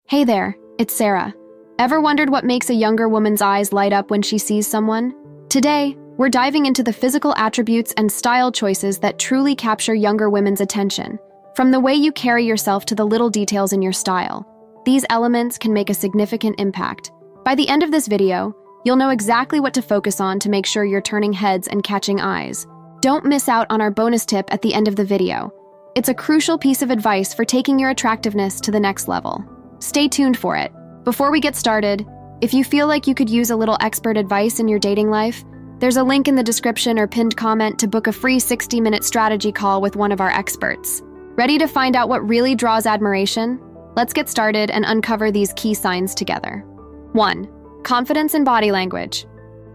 Hey there, it's Sarah. Ever wondered what makes a younger woman's eyes light up when she sees someone? Today, we're diving into the physical attributes and style choices that truly capture younger women's attention. From the way you carry yourself to the little details in your style, these elements can make a significant impact. By the end of this video, you'll know exactly what to focus on to make sure you're turning heads and catching eyes. Don't miss out on our bonus tip at the end of the video. It's a crucial piece of advice for taking your attractiveness to the next level. Stay tuned for it. Before we get started, if you feel like you could use a little expert advice in your dating life, there's a link in the description or pinned comment to book a free 60-minute strategy call with one of our experts. Ready to find out what really draws admiration? Let's get started and uncover these key signs together. 1. Confidence and body language.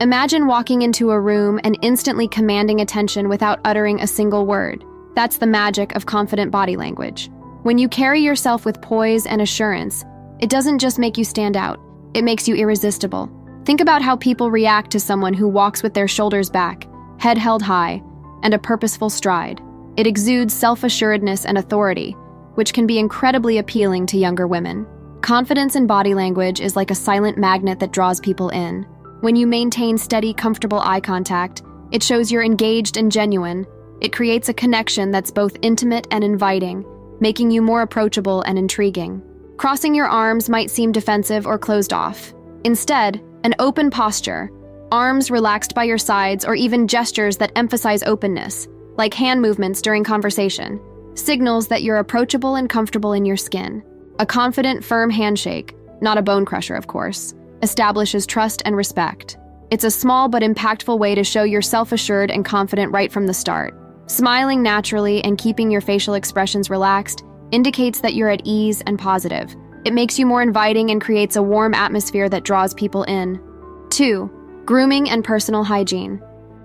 Imagine walking into a room and instantly commanding attention without uttering a single word. That's the magic of confident body language. When you carry yourself with poise and assurance, it doesn't just make you stand out, it makes you irresistible. Think about how people react to someone who walks with their shoulders back, head held high, and a purposeful stride. It exudes self-assuredness and authority, which can be incredibly appealing to younger women. Confidence in body language is like a silent magnet that draws people in. When you maintain steady, comfortable eye contact, it shows you're engaged and genuine. It creates a connection that's both intimate and inviting, making you more approachable and intriguing. Crossing your arms might seem defensive or closed off. Instead, an open posture, arms relaxed by your sides, or even gestures that emphasize openness, like hand movements during conversation, signals that you're approachable and comfortable in your skin. A confident, firm handshake, not a bone crusher of course, establishes trust and respect. It's a small but impactful way to show you're self-assured and confident right from the start. Smiling naturally and keeping your facial expressions relaxed indicates that you're at ease and positive. It makes you more inviting and creates a warm atmosphere that draws people in. 2. Grooming and personal hygiene.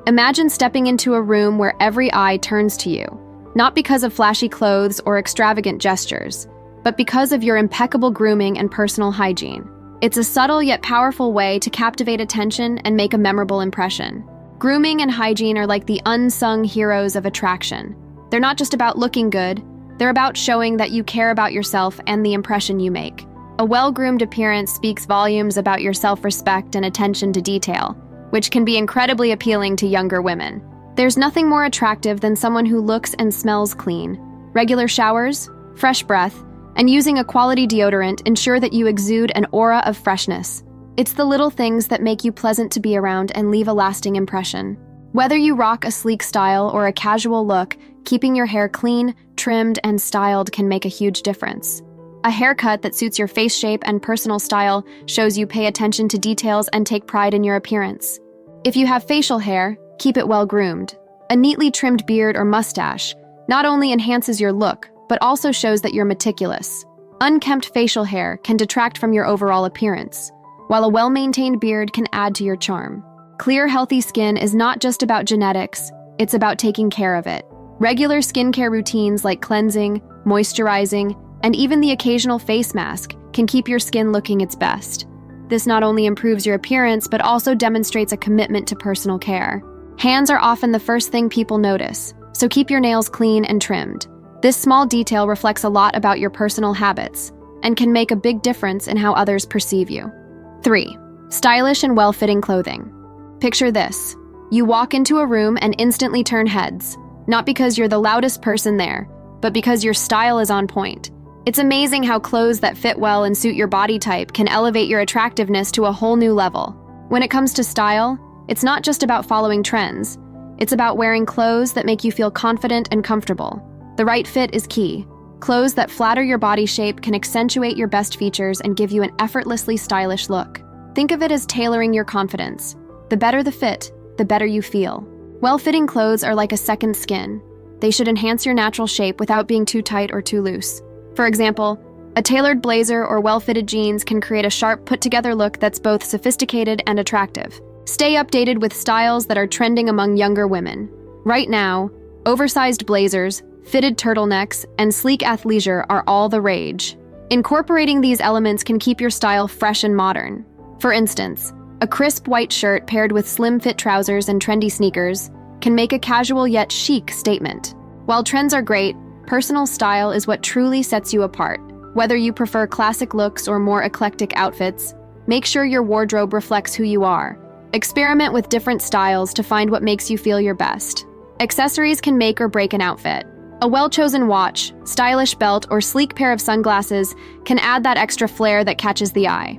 Imagine stepping into a room where every eye turns to you, not because of flashy clothes or extravagant gestures, but because of your impeccable grooming and personal hygiene. It's a subtle yet powerful way to captivate attention and make a memorable impression. Grooming and hygiene are like the unsung heroes of attraction. They're not just about looking good, they're about showing that you care about yourself and the impression you make. A well-groomed appearance speaks volumes about your self-respect and attention to detail, which can be incredibly appealing to younger women. There's nothing more attractive than someone who looks and smells clean. Regular showers, fresh breath, and using a quality deodorant ensure that you exude an aura of freshness. It's the little things that make you pleasant to be around and leave a lasting impression. Whether you rock a sleek style or a casual look, keeping your hair clean, trimmed, and styled can make a huge difference. A haircut that suits your face shape and personal style shows you pay attention to details and take pride in your appearance. If you have facial hair, keep it well groomed. A neatly trimmed beard or mustache not only enhances your look, but also shows that you're meticulous. Unkempt facial hair can detract from your overall appearance, while a well-maintained beard can add to your charm. Clear, healthy skin is not just about genetics, it's about taking care of it. Regular skincare routines like cleansing, moisturizing, and even the occasional face mask can keep your skin looking its best. This not only improves your appearance, but also demonstrates a commitment to personal care. Hands are often the first thing people notice, so keep your nails clean and trimmed. This small detail reflects a lot about your personal habits and can make a big difference in how others perceive you. 3. Stylish and well-fitting clothing. Picture this. You walk into a room and instantly turn heads, not because you're the loudest person there, but because your style is on point. It's amazing how clothes that fit well and suit your body type can elevate your attractiveness to a whole new level. When it comes to style, it's not just about following trends. It's about wearing clothes that make you feel confident and comfortable. The right fit is key. Clothes that flatter your body shape can accentuate your best features and give you an effortlessly stylish look. Think of it as tailoring your confidence. The better the fit, the better you feel. Well-fitting clothes are like a second skin. They should enhance your natural shape without being too tight or too loose. For example, a tailored blazer or well-fitted jeans can create a sharp, put-together look that's both sophisticated and attractive. Stay updated with styles that are trending among younger women. Right now, oversized blazers, fitted turtlenecks, and sleek athleisure are all the rage. Incorporating these elements can keep your style fresh and modern. For instance, a crisp white shirt paired with slim-fit trousers and trendy sneakers can make a casual yet chic statement. While trends are great, personal style is what truly sets you apart. Whether you prefer classic looks or more eclectic outfits, make sure your wardrobe reflects who you are. Experiment with different styles to find what makes you feel your best. Accessories can make or break an outfit. A well-chosen watch, stylish belt, or sleek pair of sunglasses can add that extra flair that catches the eye.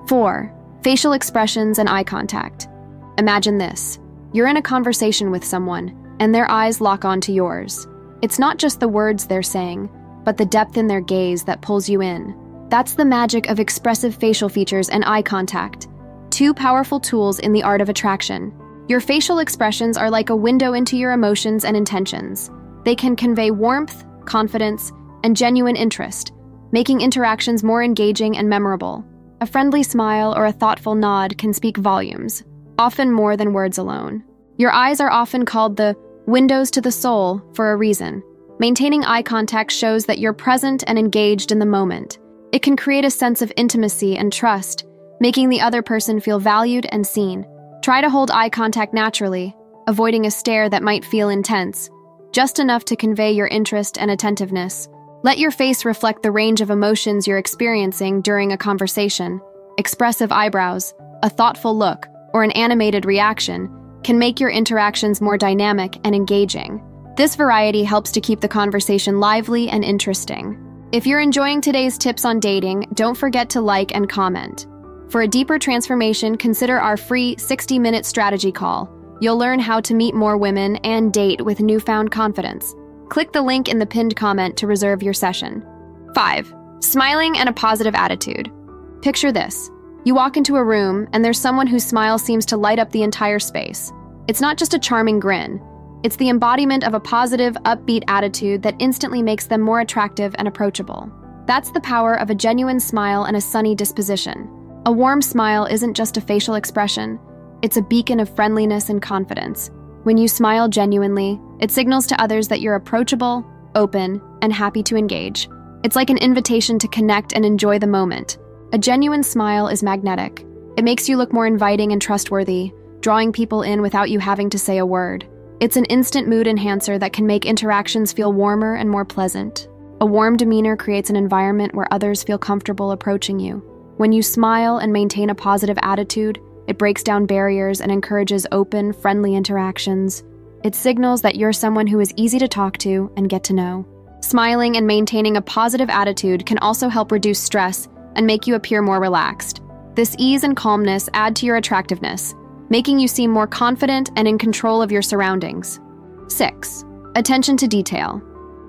4. Facial expressions and eye contact. Imagine this. You're in a conversation with someone, and their eyes lock onto yours. It's not just the words they're saying, but the depth in their gaze that pulls you in. That's the magic of expressive facial features and eye contact, two powerful tools in the art of attraction. Your facial expressions are like a window into your emotions and intentions. They can convey warmth, confidence, and genuine interest, making interactions more engaging and memorable. A friendly smile or a thoughtful nod can speak volumes, often more than words alone. Your eyes are often called the windows to the soul for a reason. Maintaining eye contact shows that you're present and engaged in the moment. It can create a sense of intimacy and trust, making the other person feel valued and seen. Try to hold eye contact naturally, avoiding a stare that might feel intense, just enough to convey your interest and attentiveness. Let your face reflect the range of emotions you're experiencing during a conversation. Expressive eyebrows, a thoughtful look, or an animated reaction can make your interactions more dynamic and engaging. This variety helps to keep the conversation lively and interesting. If you're enjoying today's tips on dating, don't forget to like and comment. For a deeper transformation, consider our free 60-minute strategy call. You'll learn how to meet more women and date with newfound confidence. Click the link in the pinned comment to reserve your session. 5. Smiling and a positive attitude. Picture this. You walk into a room, and there's someone whose smile seems to light up the entire space. It's not just a charming grin. It's the embodiment of a positive, upbeat attitude that instantly makes them more attractive and approachable. That's the power of a genuine smile and a sunny disposition. A warm smile isn't just a facial expression. It's a beacon of friendliness and confidence. When you smile genuinely, it signals to others that you're approachable, open, and happy to engage. It's like an invitation to connect and enjoy the moment. A genuine smile is magnetic. It makes you look more inviting and trustworthy, drawing people in without you having to say a word. It's an instant mood enhancer that can make interactions feel warmer and more pleasant. A warm demeanor creates an environment where others feel comfortable approaching you. When you smile and maintain a positive attitude, it breaks down barriers and encourages open, friendly interactions. It signals that you're someone who is easy to talk to and get to know. Smiling and maintaining a positive attitude can also help reduce stress and make you appear more relaxed. This ease and calmness add to your attractiveness, making you seem more confident and in control of your surroundings. 6. Attention to detail.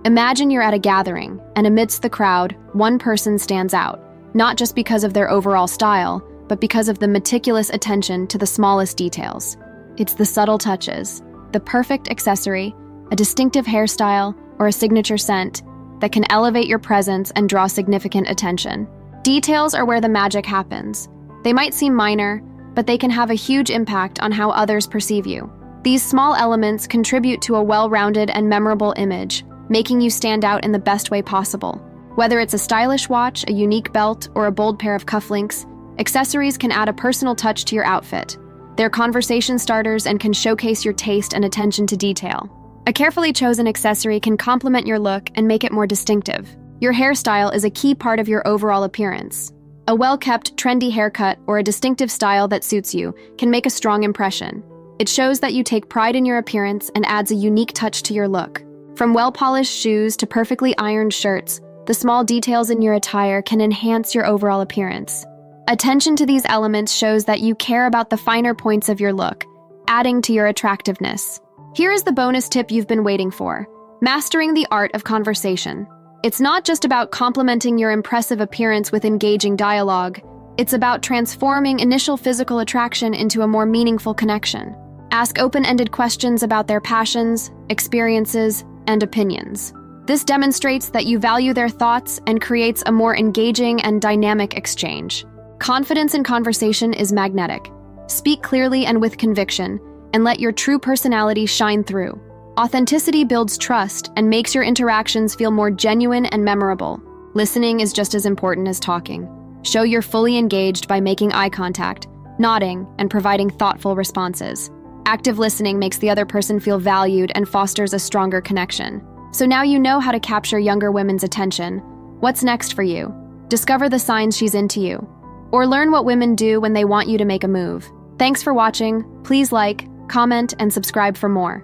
Imagine you're at a gathering, and amidst the crowd, one person stands out, not just because of their overall style, but because of the meticulous attention to the smallest details. It's the subtle touches, the perfect accessory, a distinctive hairstyle, or a signature scent that can elevate your presence and draw significant attention. Details are where the magic happens. They might seem minor, but they can have a huge impact on how others perceive you. These small elements contribute to a well-rounded and memorable image, making you stand out in the best way possible. Whether it's a stylish watch, a unique belt, or a bold pair of cufflinks, accessories can add a personal touch to your outfit. They're conversation starters and can showcase your taste and attention to detail. A carefully chosen accessory can complement your look and make it more distinctive. Your hairstyle is a key part of your overall appearance. A well-kept, trendy haircut or a distinctive style that suits you can make a strong impression. It shows that you take pride in your appearance and adds a unique touch to your look. From well-polished shoes to perfectly ironed shirts, the small details in your attire can enhance your overall appearance. Attention to these elements shows that you care about the finer points of your look, adding to your attractiveness. Here is the bonus tip you've been waiting for: mastering the art of conversation. It's not just about complimenting your impressive appearance with engaging dialogue. It's about transforming initial physical attraction into a more meaningful connection. Ask open-ended questions about their passions, experiences, and opinions. This demonstrates that you value their thoughts and creates a more engaging and dynamic exchange. Confidence in conversation is magnetic. Speak clearly and with conviction, and let your true personality shine through. Authenticity builds trust and makes your interactions feel more genuine and memorable. Listening is just as important as talking. Show you're fully engaged by making eye contact, nodding, and providing thoughtful responses. Active listening makes the other person feel valued and fosters a stronger connection. So now you know how to capture younger women's attention. What's next for you? Discover the signs she's into you. Or learn what women do when they want you to make a move. Thanks for watching. Please like, comment, and subscribe for more.